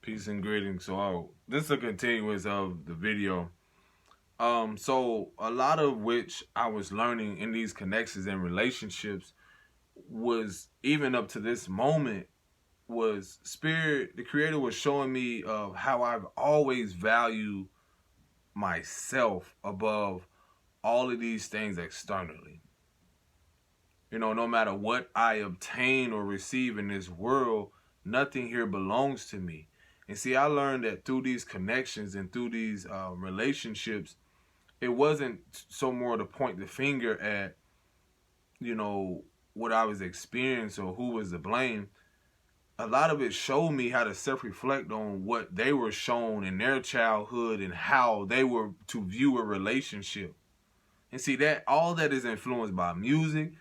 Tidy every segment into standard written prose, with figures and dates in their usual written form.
Peace and greetings. So this is a continuance of the video. So a lot of which I was learning in these connections and relationships was even up to this moment was Spirit, the Creator was showing me of how I've always valued myself above all of these things externally. You know, no matter what I obtain or receive in this world, nothing here belongs to me. And see, I learned that through these connections and through these relationships, it wasn't so more to point the finger at, you know, what I was experiencing or who was to blame. A lot of it showed me how to self-reflect on what they were shown in their childhood and how they were to view a relationship. And see, that all that is influenced by music,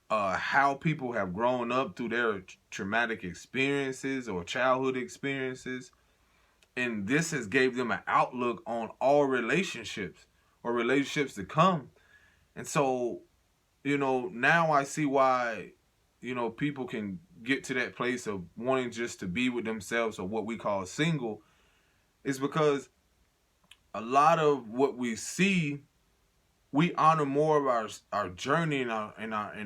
how people have grown up through their traumatic experiences or childhood experiences. And this has gave them an outlook on all relationships or relationships to come. And so, you know, now I see why, you know, people can get to that place of wanting just to be with themselves or what we call single is because a lot of what we see, we honor more of our journey and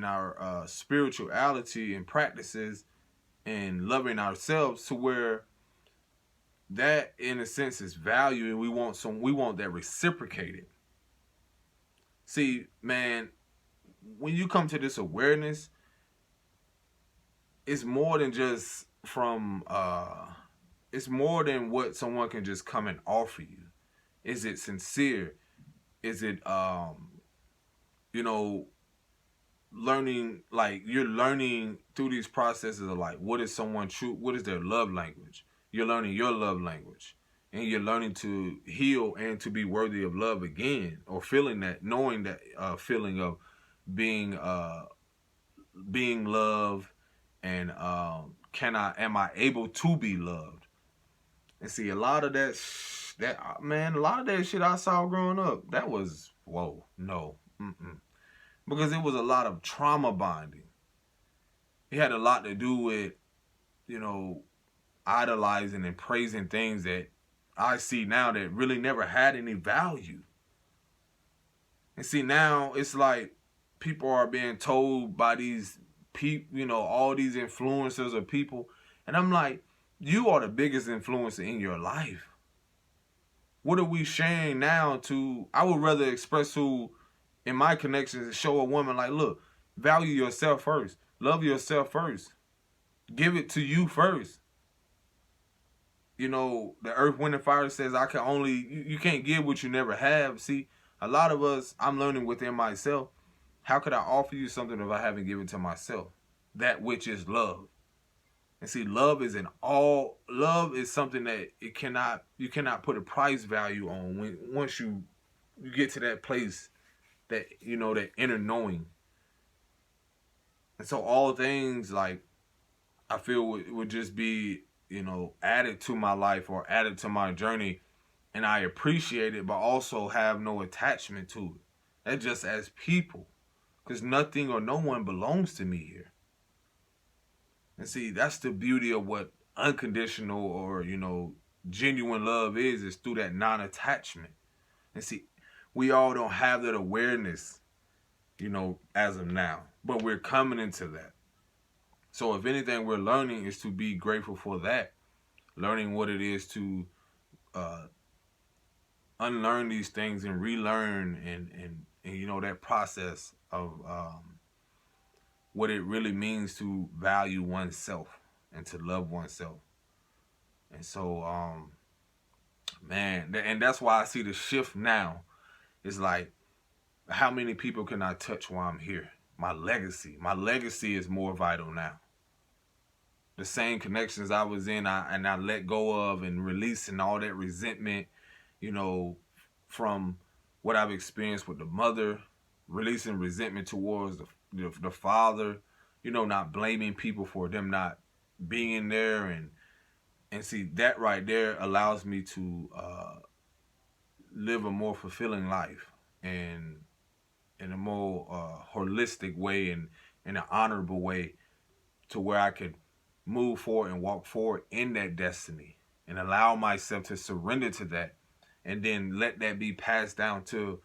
our spirituality and practices and loving ourselves to where that in a sense is value, and we want that reciprocated. See, man, when you come to this awareness, it's more than just from it's more than what someone can just come and offer you. Is it sincere? Is it you know, learning, like you're learning through these processes of like what is someone true, what is their love language? You're learning your love language, and you're learning to heal and to be worthy of love again, or feeling that, knowing that feeling of being being loved, and am I able to be loved? And see, a lot of that man, a lot of that shit I saw growing up, that was whoa, no, because it was a lot of trauma bonding. It had a lot to do with, you know, idolizing and praising things that I see now that really never had any value. And see, now it's like people are being told by these people, you know, all these influencers or people, and I'm like, you are the biggest influencer in your life. What are we sharing now to? I would rather express who in my connections show a woman like, look, value yourself first, love yourself first, give it to you first. You know, the earth, wind, and fire says I can only, you can't give what you never have. See, a lot of us, I'm learning within myself, how could I offer you something if I haven't given to myself? That which is love. And see, love is love is something that you cannot put a price value on once you get to that place, that, you know, that inner knowing. And so all things like I feel would just be, you know, added to my life or added to my journey, and I appreciate it, but also have no attachment to it. That's just as people, because nothing or no one belongs to me here. And see, that's the beauty of what unconditional or, you know, genuine love is through that non-attachment. And see, we all don't have that awareness, you know, as of now, but we're coming into that. So if anything we're learning is to be grateful for that, learning what it is to unlearn these things and relearn, and you know, that process of what it really means to value oneself and to love oneself. And so man, and that's why I see the shift now. It's like, how many people can I touch while I'm here? My legacy is more vital now. The same connections I was in, I let go of, and releasing all that resentment, you know, from what I've experienced with the mother, releasing resentment towards the father, you know, not blaming people for them not being there, and see, that right there allows me to live a more fulfilling life, and in a more holistic way, and in an honorable way, to where I could move forward and walk forward in that destiny and allow myself to surrender to that, and then let that be passed down to,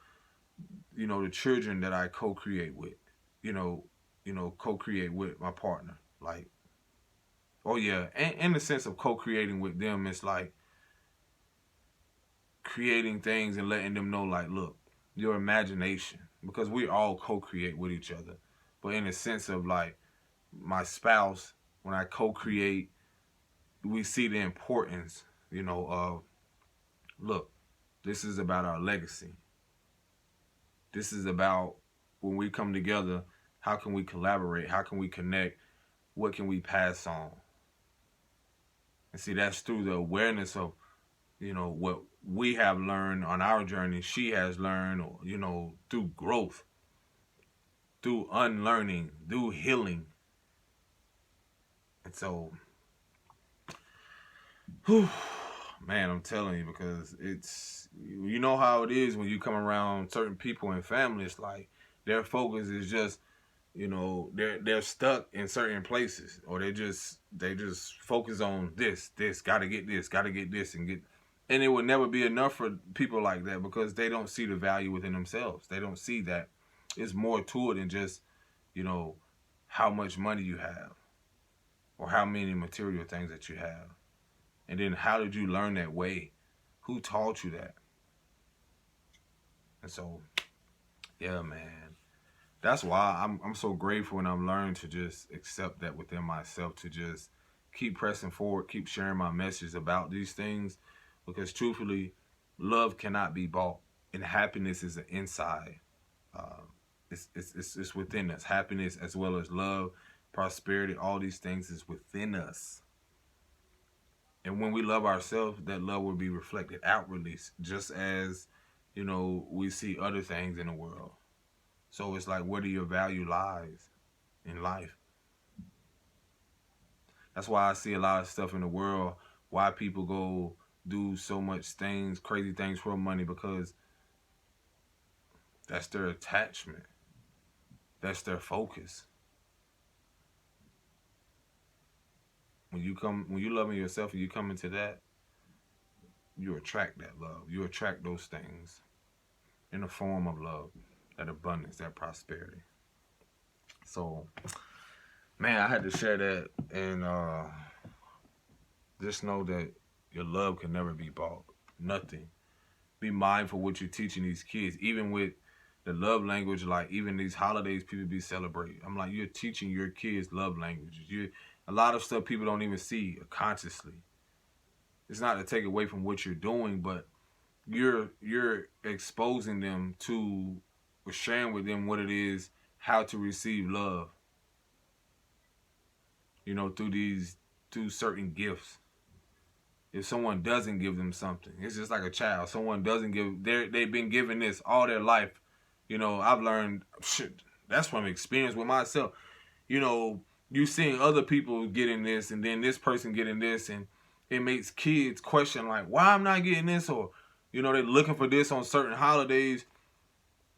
the children that I co-create with, co-create with my partner. Like, oh yeah, and in the sense of co-creating with them, it's like creating things and letting them know, like, look, your imagination, because we all co-create with each other. But in the sense of like my spouse, when I co-create, we see the importance, of, look, this is about our legacy. This is about when we come together, how can we collaborate? How can we connect? What can we pass on? And see, that's through the awareness of, what we have learned on our journey, she has learned, or, through growth, through unlearning, through healing. And so, whew, man, I'm telling you, because it's, you know how it is when you come around certain people and families, like their focus is just, they're stuck in certain places, or they just focus on this, gotta get this, and it will never be enough for people like that, because they don't see the value within themselves. They don't see that it's more to it than just, how much money you have, or how many material things that you have. And then how did you learn that way? Who taught you that? And so, yeah, man. That's why I'm so grateful, and I'm learning to just accept that within myself, to just keep pressing forward, keep sharing my message about these things, because truthfully, love cannot be bought, and happiness is an inside. It's within us. Happiness, as well as love, prosperity, all these things is within us. And when we love ourselves, that love will be reflected outwardly, just as, we see other things in the world. So it's like, where do your value lies in life? That's why I see a lot of stuff in the world, why people go do so much things, crazy things for money, because that's their attachment. That's their focus. When you loving yourself and you come into that, you attract that love. You attract those things in the form of love, that abundance, that prosperity. So, man, I had to share that, and just know that your love can never be bought. Nothing. Be mindful what you're teaching these kids, even with the love language. Like, even these holidays people be celebrating, I'm like, you're teaching your kids love languages. A lot of stuff people don't even see consciously. It's not to take away from what you're doing, but you're exposing them to, or sharing with them what it is, how to receive love. Through certain gifts. If someone doesn't give them something, it's just like a child. Someone doesn't give, they've been given this all their life. I've learned, that's from experience with myself. You seeing other people getting this, and then this person getting this, and it makes kids question, like, why I'm not getting this, or, they're looking for this on certain holidays.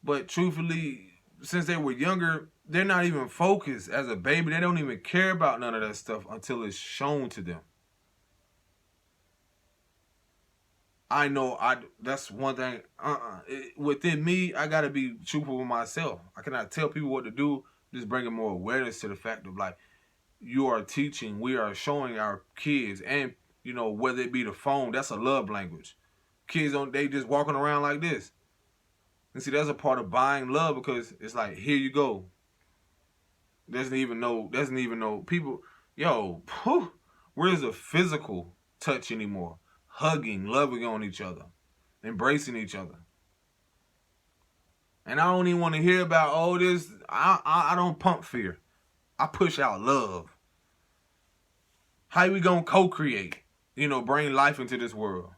But truthfully, since they were younger, they're not even focused. As a baby, they don't even care about none of that stuff until it's shown to them. I know that's one thing. Within me, I gotta be truthful with myself. I cannot tell people what to do. Just bringing more awareness to the fact of, like, you are teaching, we are showing our kids, and whether it be the phone, that's a love language. Kids they just walking around like this. And see, that's a part of buying love, because it's like, here you go. Doesn't even know people. Yo, where's the physical touch anymore? Hugging, loving on each other, embracing each other. And I don't even want to hear about all this. I don't pump fear. I push out love. How we gonna co-create? Bring life into this world.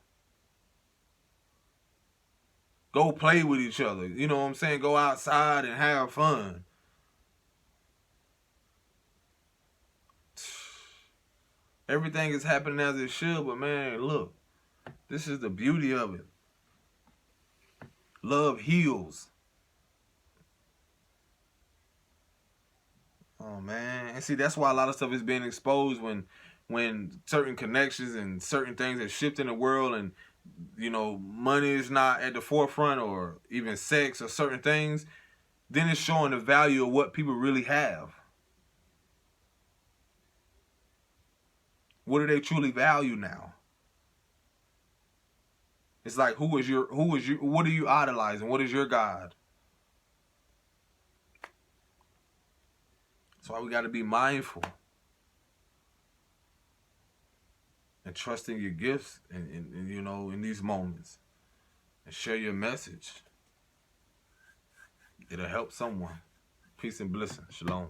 Go play with each other. You know what I'm saying? Go outside and have fun. Everything is happening as it should, but man, look. This is the beauty of it. Love heals. Oh, man. And see, that's why a lot of stuff is being exposed when when certain connections and certain things that shift in the world, and you know, money is not at the forefront, or even sex or certain things, then it's showing the value of what people really have. What do they truly value now? It's like, what are you idolizing? What is your God? That's why we got to be mindful and trust in your gifts, and you know, in these moments, and share your message. It'll help someone. Peace and blessing. Shalom.